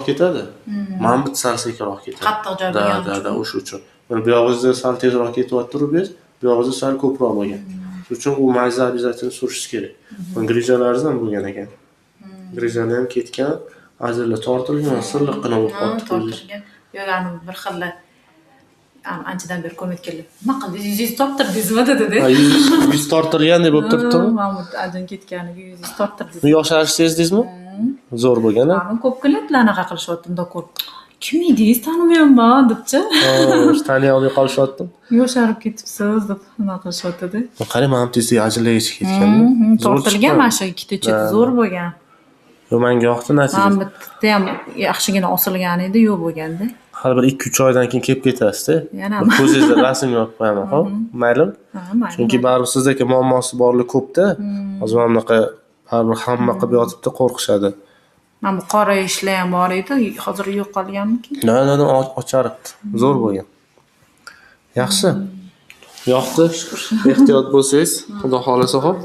ketadi. Mana bu sal sekinroq ketadi. Qattiq joy bo'lgani uchun. Da, o'sha uchun. Mana bu yog'ingizda sal tezroq ketyapti rubez, bu yog'ingizda sal ko'proq bo'lgan. Shuning uchun u mayza обязательно surishingiz kerak. Grijalaringiz ham bo'lgan ekan. Grijani ham ketgan, ajinlar tortilgan, silliqqina bo'lib qolibdi. Tortilgan. Yo'g'ani bir xilla anchadan beri ko'rmayotganlar. Nima qildingiz? Yuzingizni torttirdingizmi dedi-da. Yuz tortilgandek bo'lib turibdimi? Mahmud ajin ketganiga yuzingizni torttirdingiz. Yosharish sezdingizmi? Zo'r bo'lgan-a? Mana ko'pchilar anaqa qilishyapti, unda ko'p. Kim edingiz tanimayman debchi. Taniy olmay qolishyapti. Yosharib ketibsiz deb nima qilishyapti-da. Qarang, mana bu tezlik ajinlargacha ketgan. Tortilgan mana shu ikkita chet zo'r bo'lgan. Yo, menga yoqdi natija. Mana bitta ham yaxshigina osilgan edi, yo'q bo'lganda. Hali bir 2-3 oydan keyin kelib ketasiz-da. Yana ko'zingizda rasm yopib qo'yaman, xo'p? Maylimi? mayli. Chunki baribir sizdagi muammosi borlar ko'p-da. Hozir mana bunaqa baribir hamma qilib yotibdi, qo'rqishadi. Mana bu qora ishlar ham bor edi, hozir yo'qolganmi? No, ocharibdi. Zo'r bo'lgan. Yaxshi. Yoqdi. Ehtiyot bo'lsangiz, xudo xolasa, xo'p.